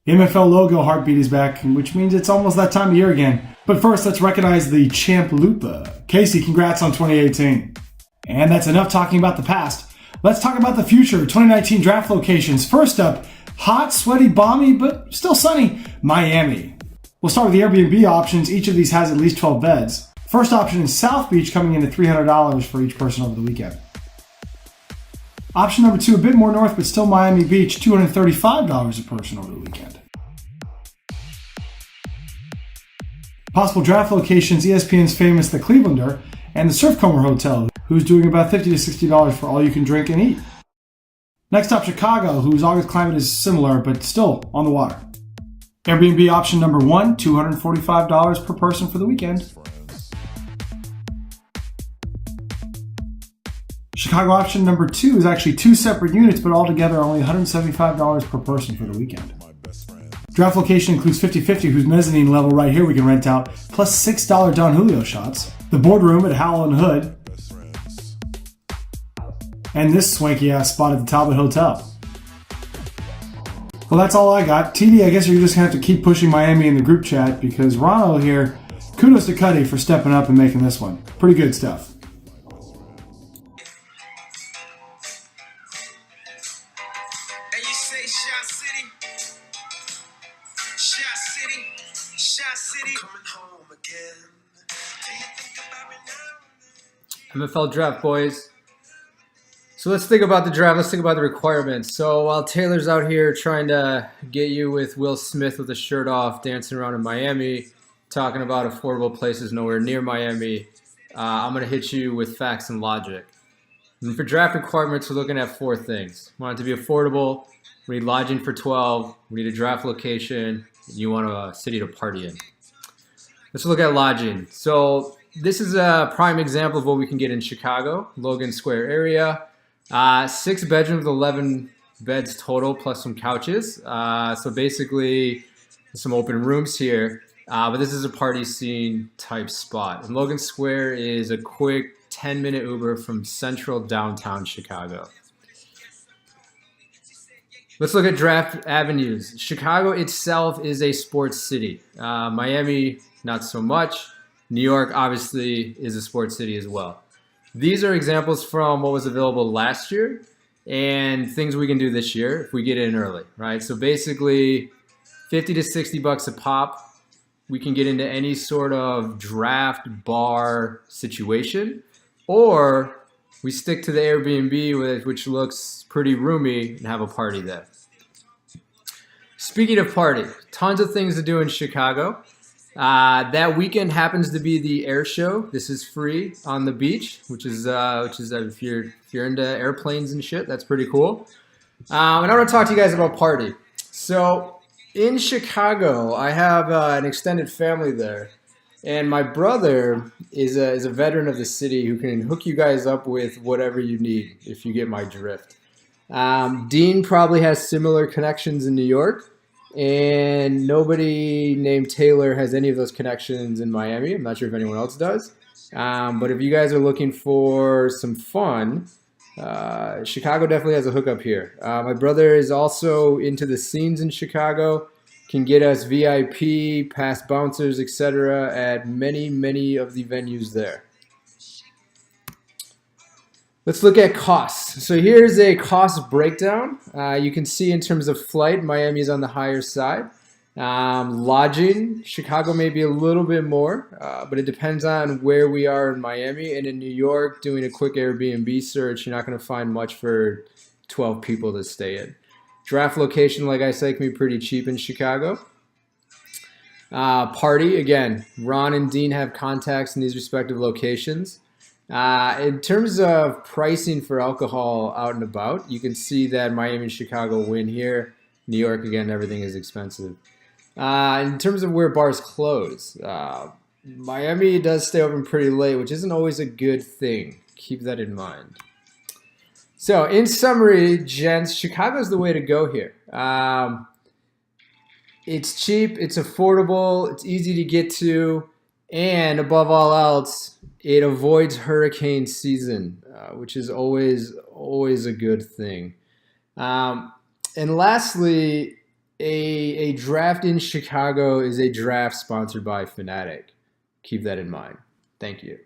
The MFL logo heartbeat is back, which means it's almost that time of year again. But first, let's recognize the Champ Lupa. Casey, congrats on 2018. And that's enough talking about the past. Let's talk about the future, 2019 draft locations. First up, hot, sweaty, balmy, but still sunny, Miami. We'll start with the Airbnb options. Each of these has at least 12 beds. First option is South Beach, coming in at $300 for each person over the weekend. Option number 2, a bit more north, but still Miami Beach, $235 a person over the weekend. Possible draft locations, ESPN's famous The Clevelander and the Surfcomber Hotel, who's doing about $50 to $60 for all you can drink and eat. Next up, Chicago, whose August climate is similar, but still on the water. Airbnb option number 1, $245 per person for the weekend. Chicago option number 2 is actually 2 separate units, but altogether only $175 per person for the weekend. Draft location includes 50/50, whose mezzanine level right here we can rent out, plus $6 Don Julio shots, the boardroom at Howell and Hood, and this swanky ass spot at the Talbot Hotel. Well, that's all I got. TD, I guess you're just going to have to keep pushing Miami in the group chat, because Ronald here, kudos to Cuddy for stepping up and making this one. Pretty good stuff. MFL draft, boys. So let's think about the draft. Let's think about the requirements. So while Taylor's out here trying to get you with Will Smith with a shirt off, dancing around in Miami, talking about affordable places nowhere near Miami, I'm going to hit you with facts and logic. And for draft requirements, we're looking at 4 things. We want it to be affordable. We need lodging for 12. We need a draft location. And you want a city to party in. Let's look at lodging. So this is a prime example of what we can get in Chicago, Logan Square area. 6 bedrooms, 11 beds total, plus some couches. So basically, some open rooms here. But this is a party scene type spot. And Logan Square is a quick 10-minute Uber from central downtown Chicago. Let's look at draft avenues. Chicago itself is a sports city. Miami, not so much. New York, obviously, is a sports city as well. These are examples from what was available last year and things we can do this year if we get in early, right? So basically, $50 to $60 a pop. We can get into any sort of draft bar situation, or we stick to the Airbnb, which looks pretty roomy, and have a party there. Speaking of party, tons of things to do in Chicago. That weekend happens to be the air show. This is free on the beach, which is if you're into airplanes and shit, that's pretty cool. And I want to talk to you guys about party. So in Chicago, I have an extended family there, and my brother is a veteran of the city who can hook you guys up with whatever you need if you get my drift. Dean probably has similar connections in New York. And nobody named Taylor has any of those connections in Miami. I'm not sure if anyone else does. But if you guys are looking for some fun, Chicago definitely has a hookup here. My brother is also into the scenes in Chicago, can get us VIP, past bouncers, etc. at many, many of the venues there. Let's look at costs. So here's a cost breakdown. You can see in terms of flight, Miami is on the higher side. Lodging, Chicago may be a little bit more, but it depends on where we are in Miami. And in New York, doing a quick Airbnb search, you're not going to find much for 12 people to stay in. Draft location, like I said, can be pretty cheap in Chicago. Party, again, Ron and Dean have contacts in these respective locations. In terms of pricing for alcohol out and about, you can see that Miami and Chicago win here. New York, again, everything is expensive. In terms of where bars close, Miami does stay open pretty late, which isn't always a good thing. Keep that in mind. So, in summary, gents, Chicago's the way to go here. It's cheap, it's affordable, it's easy to get to, and above all else, it avoids hurricane season, which is always a good thing. And lastly, A draft in Chicago is a draft sponsored by Fnatic. Keep that in mind. Thank you.